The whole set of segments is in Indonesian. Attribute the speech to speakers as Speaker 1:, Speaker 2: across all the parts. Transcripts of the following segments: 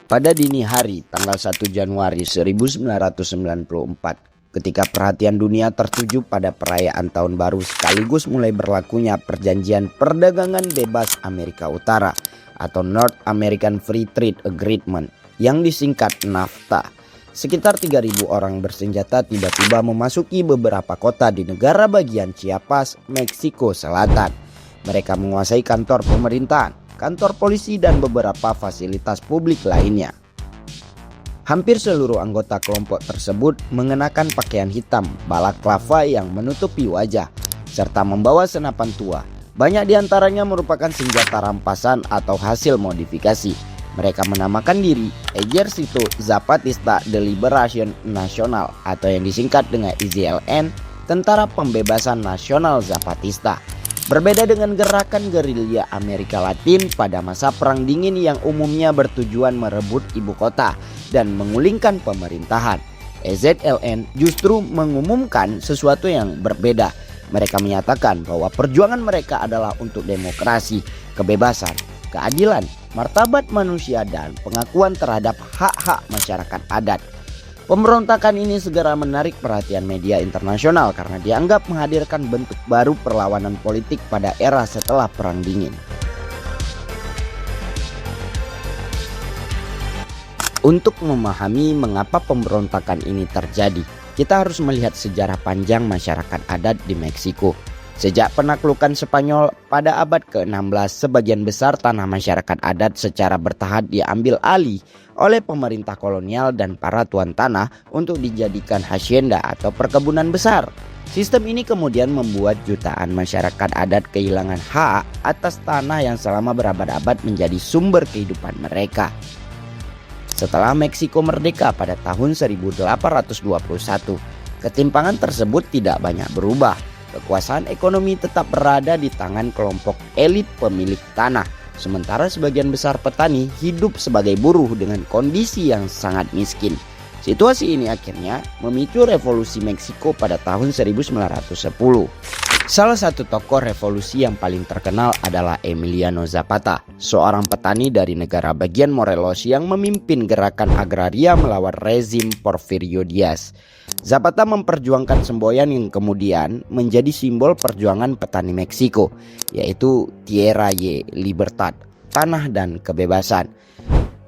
Speaker 1: Pada dini hari tanggal 1 Januari 1994, ketika perhatian dunia tertuju pada perayaan tahun baru sekaligus mulai berlakunya perjanjian perdagangan bebas Amerika Utara atau North American Free Trade Agreement yang disingkat NAFTA. Sekitar 3.000 orang bersenjata tiba-tiba memasuki beberapa kota di negara bagian Chiapas, Meksiko Selatan. Mereka menguasai kantor pemerintahan, kantor polisi dan beberapa fasilitas publik lainnya. Hampir seluruh anggota kelompok tersebut mengenakan pakaian hitam balaklava yang menutupi wajah serta membawa senapan tua. Banyak diantaranya merupakan senjata rampasan atau hasil modifikasi. Mereka menamakan diri Ejército Zapatista de Liberación Nacional atau yang disingkat dengan EZLN, Tentara Pembebasan Nasional Zapatista. Berbeda dengan gerakan gerilya Amerika Latin pada masa Perang Dingin yang umumnya bertujuan merebut ibu kota dan mengulingkan pemerintahan, EZLN justru mengumumkan sesuatu yang berbeda. Mereka menyatakan bahwa perjuangan mereka adalah untuk demokrasi, kebebasan, keadilan, martabat manusia dan pengakuan terhadap hak-hak masyarakat adat. Pemberontakan ini segera menarik perhatian media internasional karena dianggap menghadirkan bentuk baru perlawanan politik pada era setelah Perang Dingin. Untuk memahami mengapa pemberontakan ini terjadi, kita harus melihat sejarah panjang masyarakat adat di Meksiko. Sejak penaklukan Spanyol pada abad ke-16, sebagian besar tanah masyarakat adat secara bertahap diambil alih oleh pemerintah kolonial dan para tuan tanah untuk dijadikan hacienda atau perkebunan besar. Sistem ini kemudian membuat jutaan masyarakat adat kehilangan hak atas tanah yang selama berabad-abad menjadi sumber kehidupan mereka. Setelah Meksiko merdeka pada tahun 1821, ketimpangan tersebut tidak banyak berubah. Kekuasaan ekonomi tetap berada di tangan kelompok elit pemilik tanah, sementara sebagian besar petani hidup sebagai buruh dengan kondisi yang sangat miskin. Situasi ini akhirnya memicu revolusi Meksiko pada tahun 1910. Salah satu tokoh revolusi yang paling terkenal adalah Emiliano Zapata, seorang petani dari negara bagian Morelos yang memimpin gerakan agraria melawan rezim Porfirio Diaz. Zapata memperjuangkan semboyan yang kemudian menjadi simbol perjuangan petani Meksiko, yaitu Tierra y Libertad, tanah dan kebebasan.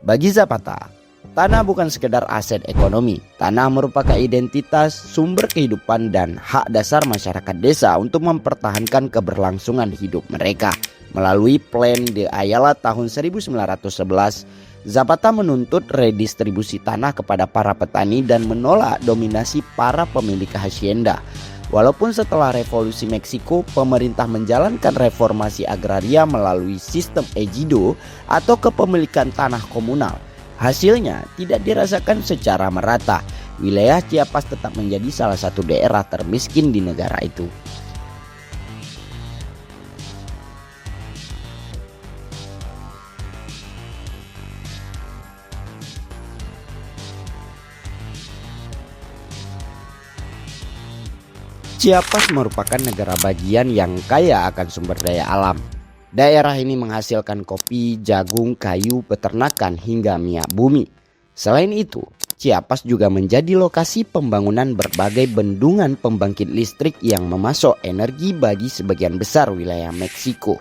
Speaker 1: Bagi Zapata, tanah bukan sekedar aset ekonomi. Tanah merupakan identitas, sumber kehidupan dan hak dasar masyarakat desa untuk mempertahankan keberlangsungan hidup mereka. Melalui Plan de Ayala tahun 1911, Zapata menuntut redistribusi tanah kepada para petani dan menolak dominasi para pemilik hacienda. Walaupun setelah revolusi Meksiko, pemerintah menjalankan reformasi agraria melalui sistem ejido atau kepemilikan tanah komunal. Hasilnya tidak dirasakan secara merata. Wilayah Chiapas tetap menjadi salah satu daerah termiskin di negara itu. Chiapas merupakan negara bagian yang kaya akan sumber daya alam. Daerah ini menghasilkan kopi, jagung, kayu, peternakan hingga minyak bumi. Selain itu, Chiapas juga menjadi lokasi pembangunan berbagai bendungan pembangkit listrik yang memasok energi bagi sebagian besar wilayah Meksiko.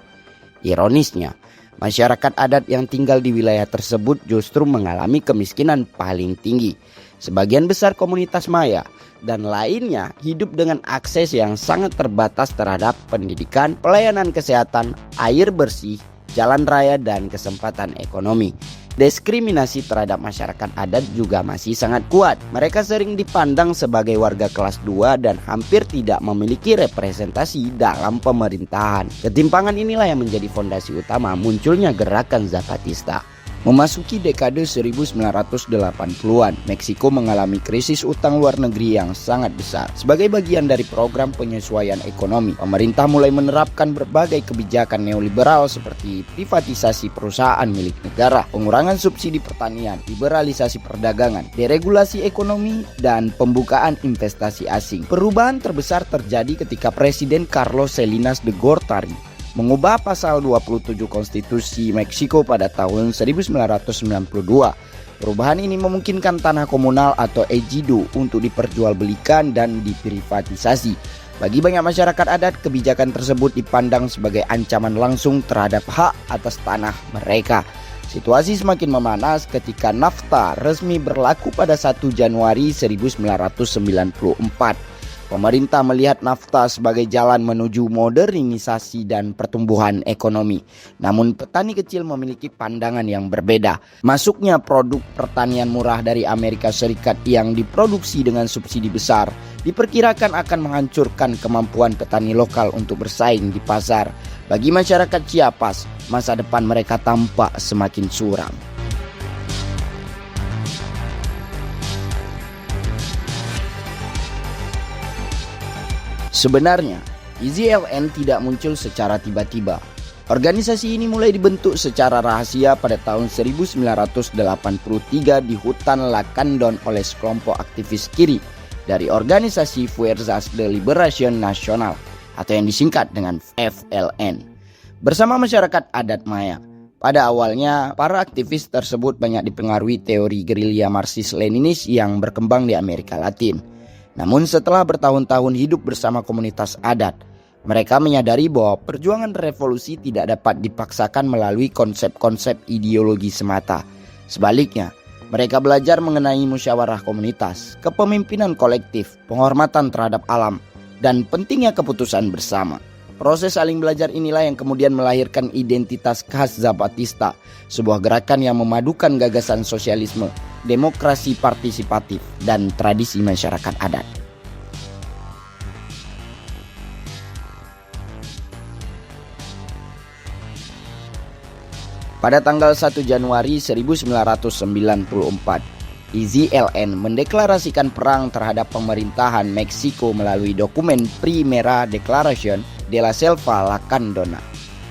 Speaker 1: Ironisnya, masyarakat adat yang tinggal di wilayah tersebut justru mengalami kemiskinan paling tinggi. Sebagian besar komunitas Maya dan lainnya hidup dengan akses yang sangat terbatas terhadap pendidikan, pelayanan kesehatan, air bersih, jalan raya, dan kesempatan ekonomi. Diskriminasi terhadap masyarakat adat juga masih sangat kuat. Mereka sering dipandang sebagai warga kelas 2 dan hampir tidak memiliki representasi dalam pemerintahan. Ketimpangan inilah yang menjadi fondasi utama munculnya gerakan Zapatista. Memasuki dekade 1980-an, Meksiko mengalami krisis utang luar negeri yang sangat besar. Sebagai bagian dari program penyesuaian ekonomi, pemerintah mulai menerapkan berbagai kebijakan neoliberal seperti privatisasi perusahaan milik negara, pengurangan subsidi pertanian, liberalisasi perdagangan, deregulasi ekonomi, dan pembukaan investasi asing. Perubahan terbesar terjadi ketika Presiden Carlos Salinas de Gortari mengubah pasal 27 Konstitusi Meksiko pada tahun 1992. Perubahan ini memungkinkan tanah komunal atau ejido untuk diperjualbelikan dan diprivatisasi. Bagi banyak masyarakat adat, kebijakan tersebut dipandang sebagai ancaman langsung terhadap hak atas tanah mereka. Situasi semakin memanas ketika NAFTA resmi berlaku pada 1 Januari 1994. Pemerintah melihat NAFTA sebagai jalan menuju modernisasi dan pertumbuhan ekonomi. Namun petani kecil memiliki pandangan yang berbeda. Masuknya produk pertanian murah dari Amerika Serikat yang diproduksi dengan subsidi besar diperkirakan akan menghancurkan kemampuan petani lokal untuk bersaing di pasar. Bagi masyarakat Chiapas, masa depan mereka tampak semakin suram. Sebenarnya, EZLN tidak muncul secara tiba-tiba. Organisasi ini mulai dibentuk secara rahasia pada tahun 1983 di hutan Lacandon oleh sekelompok aktivis kiri dari organisasi Fuerzas de Liberación Nacional atau yang disingkat dengan FLN bersama masyarakat adat Maya. Pada awalnya, para aktivis tersebut banyak dipengaruhi teori gerilya Marxis-Leninis yang berkembang di Amerika Latin. Namun setelah bertahun-tahun hidup bersama komunitas adat, mereka menyadari bahwa perjuangan revolusi tidak dapat dipaksakan melalui konsep-konsep ideologi semata. Sebaliknya, mereka belajar mengenai musyawarah komunitas, kepemimpinan kolektif, penghormatan terhadap alam, dan pentingnya keputusan bersama. Proses saling belajar inilah yang kemudian melahirkan identitas khas Zapatista, sebuah gerakan yang memadukan gagasan sosialisme, demokrasi partisipatif, dan tradisi masyarakat adat. Pada tanggal 1 Januari 1994, EZLN mendeklarasikan perang terhadap pemerintahan Meksiko melalui dokumen Primera Declaración de la Selva Lacandona.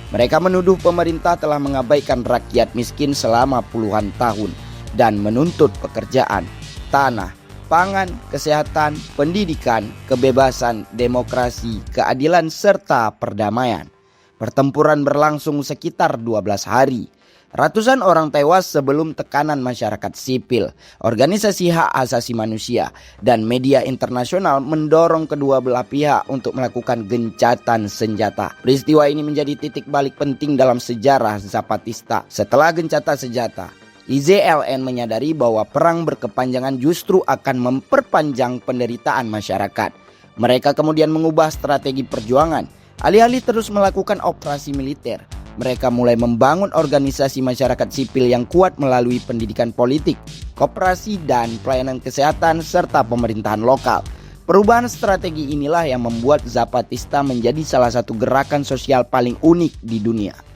Speaker 1: Mereka menuduh pemerintah telah mengabaikan rakyat miskin selama puluhan tahun dan menuntut pekerjaan, tanah, pangan, kesehatan, pendidikan, kebebasan, demokrasi, keadilan, serta perdamaian. Pertempuran berlangsung sekitar 12 hari. Ratusan orang tewas sebelum tekanan masyarakat sipil, organisasi hak asasi manusia, dan media internasional mendorong kedua belah pihak untuk melakukan gencatan senjata. Peristiwa ini menjadi titik balik penting dalam sejarah Zapatista. Setelah gencatan senjata, EZLN menyadari bahwa perang berkepanjangan justru akan memperpanjang penderitaan masyarakat. Mereka kemudian mengubah strategi perjuangan. Alih-alih terus melakukan operasi militer, mereka mulai membangun organisasi masyarakat sipil yang kuat melalui pendidikan politik, koperasi, dan pelayanan kesehatan serta pemerintahan lokal. Perubahan strategi inilah yang membuat Zapatista menjadi salah satu gerakan sosial paling unik di dunia.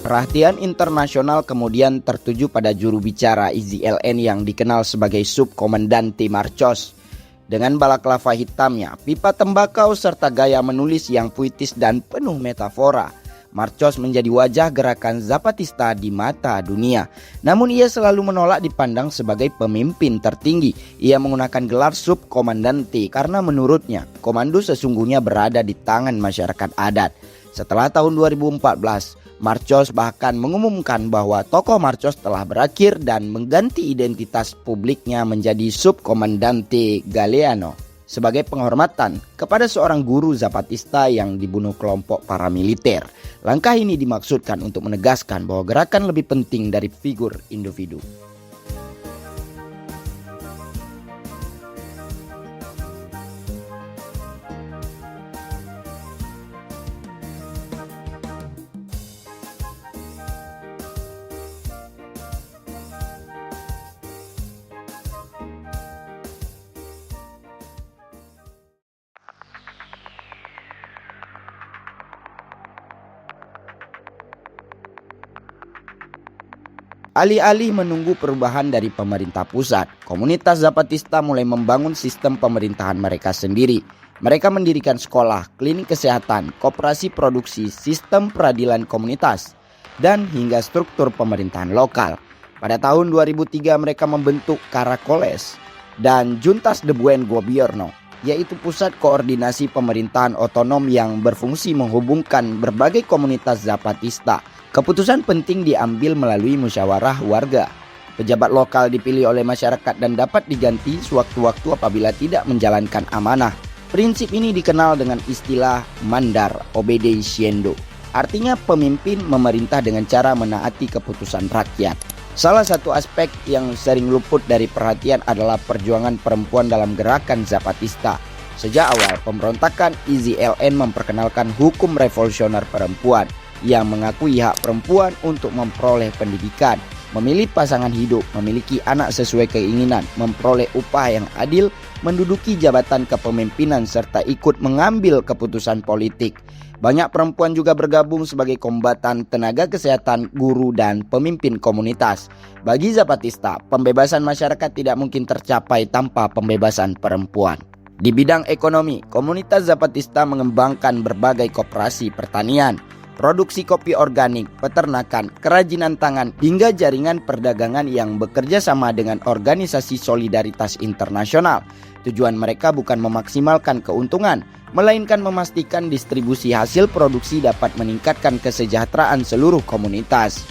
Speaker 1: Perhatian internasional kemudian tertuju pada juru bicara EZLN yang dikenal sebagai Subkomandante Marcos. Dengan balaklava hitamnya, pipa tembakau serta gaya menulis yang puitis dan penuh metafora, Marcos menjadi wajah gerakan Zapatista di mata dunia. Namun ia selalu menolak dipandang sebagai pemimpin tertinggi. Ia menggunakan gelar Subkomandante karena menurutnya komando sesungguhnya berada di tangan masyarakat adat. Setelah tahun 2014, Marcos bahkan mengumumkan bahwa tokoh Marcos telah berakhir dan mengganti identitas publiknya menjadi Subkomandante Galeano sebagai penghormatan kepada seorang guru Zapatista yang dibunuh kelompok paramiliter. Langkah ini dimaksudkan untuk menegaskan bahwa gerakan lebih penting dari figur individu. Alih-alih menunggu perubahan dari pemerintah pusat, komunitas Zapatista mulai membangun sistem pemerintahan mereka sendiri. Mereka mendirikan sekolah, klinik kesehatan, koperasi produksi, sistem peradilan komunitas, dan hingga struktur pemerintahan lokal. Pada tahun 2003 mereka membentuk Caracoles, dan Juntas de Buen Gobierno, yaitu pusat koordinasi pemerintahan otonom yang berfungsi menghubungkan berbagai komunitas Zapatista. Keputusan penting diambil melalui musyawarah warga. Pejabat lokal dipilih oleh masyarakat dan dapat diganti sewaktu-waktu apabila tidak menjalankan amanah. Prinsip ini dikenal dengan istilah mandar obedeciendo. Artinya pemimpin memerintah dengan cara menaati keputusan rakyat. Salah satu aspek yang sering luput dari perhatian adalah perjuangan perempuan dalam gerakan Zapatista. Sejak awal pemberontakan, EZLN memperkenalkan hukum revolusioner perempuan yang mengakui hak perempuan untuk memperoleh pendidikan, memilih pasangan hidup, memiliki anak sesuai keinginan, memperoleh upah yang adil, menduduki jabatan kepemimpinan, serta ikut mengambil keputusan politik. Banyak perempuan juga bergabung sebagai kombatan, tenaga kesehatan, guru, dan pemimpin komunitas. Bagi Zapatista, pembebasan masyarakat tidak mungkin tercapai tanpa pembebasan perempuan. Di bidang ekonomi, komunitas Zapatista mengembangkan berbagai koperasi pertanian, produksi kopi organik, peternakan, kerajinan tangan, hingga jaringan perdagangan yang bekerja sama dengan organisasi solidaritas internasional. Tujuan mereka bukan memaksimalkan keuntungan, melainkan memastikan distribusi hasil produksi dapat meningkatkan kesejahteraan seluruh komunitas.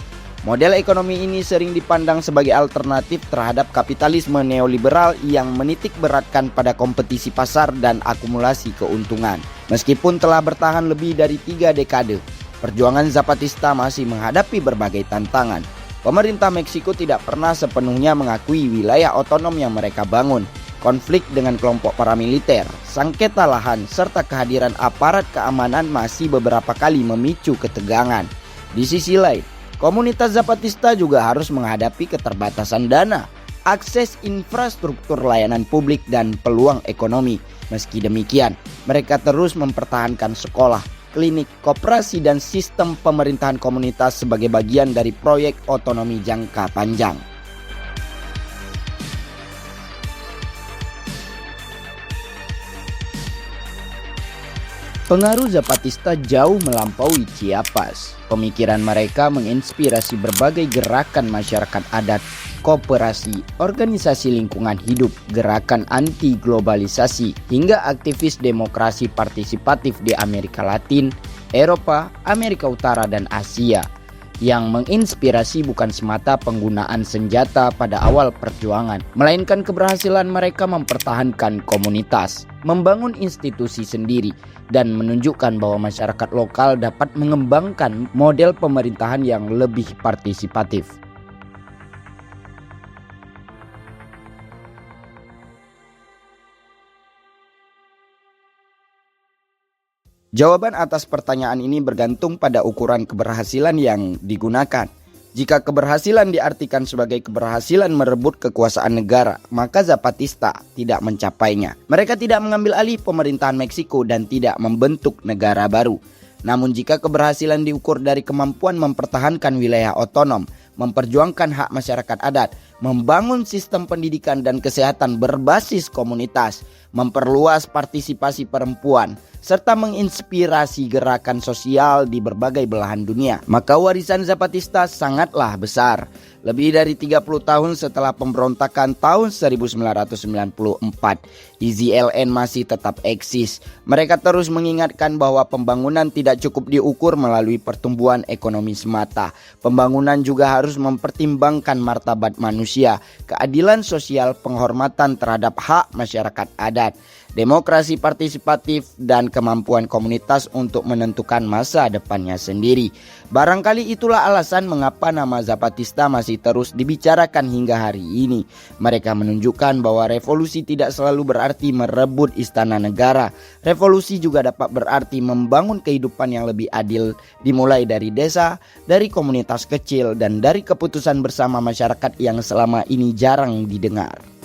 Speaker 1: Model ekonomi ini sering dipandang sebagai alternatif terhadap kapitalisme neoliberal yang menitik beratkan pada kompetisi pasar dan akumulasi keuntungan. Meskipun telah bertahan lebih dari 3 dekade, perjuangan Zapatista masih menghadapi berbagai tantangan. Pemerintah Meksiko tidak pernah sepenuhnya mengakui wilayah otonom yang mereka bangun. Konflik dengan kelompok paramiliter, sengketa lahan, serta kehadiran aparat keamanan masih beberapa kali memicu ketegangan. Di sisi lain, komunitas Zapatista juga harus menghadapi keterbatasan dana, akses infrastruktur layanan publik, dan peluang ekonomi. Meski demikian, mereka terus mempertahankan sekolah, klinik, koperasi, dan sistem pemerintahan komunitas sebagai bagian dari proyek otonomi jangka panjang. Pengaruh Zapatista jauh melampaui Chiapas. Pemikiran mereka menginspirasi berbagai gerakan masyarakat adat, koperasi, organisasi lingkungan hidup, gerakan anti-globalisasi, hingga aktivis demokrasi partisipatif di Amerika Latin, Eropa, Amerika Utara, dan Asia. Yang menginspirasi bukan semata penggunaan senjata pada awal perjuangan, melainkan keberhasilan mereka mempertahankan komunitas, membangun institusi sendiri, dan menunjukkan bahwa masyarakat lokal dapat mengembangkan model pemerintahan yang lebih partisipatif. Jawaban atas pertanyaan ini bergantung pada ukuran keberhasilan yang digunakan. Jika keberhasilan diartikan sebagai keberhasilan merebut kekuasaan negara, maka Zapatista tidak mencapainya. Mereka tidak mengambil alih pemerintahan Meksiko dan tidak membentuk negara baru. Namun jika keberhasilan diukur dari kemampuan mempertahankan wilayah otonom, memperjuangkan hak masyarakat adat, membangun sistem pendidikan dan kesehatan berbasis komunitas, memperluas partisipasi perempuan, serta menginspirasi gerakan sosial di berbagai belahan dunia, maka warisan Zapatista sangatlah besar. Lebih dari 30 tahun setelah pemberontakan tahun 1994, EZLN masih tetap eksis. Mereka terus mengingatkan bahwa pembangunan tidak cukup diukur melalui pertumbuhan ekonomi semata. Pembangunan juga harus mempertimbangkan martabat manusia, keadilan sosial, penghormatan terhadap hak masyarakat adat, demokrasi partisipatif, dan kemampuan komunitas untuk menentukan masa depannya sendiri. Barangkali itulah alasan mengapa nama Zapatista masih terus dibicarakan hingga hari ini. Mereka menunjukkan bahwa revolusi tidak selalu berarti merebut istana negara. Revolusi juga dapat berarti membangun kehidupan yang lebih adil, dimulai dari desa, dari komunitas kecil, dan dari keputusan bersama masyarakat yang selama ini jarang didengar.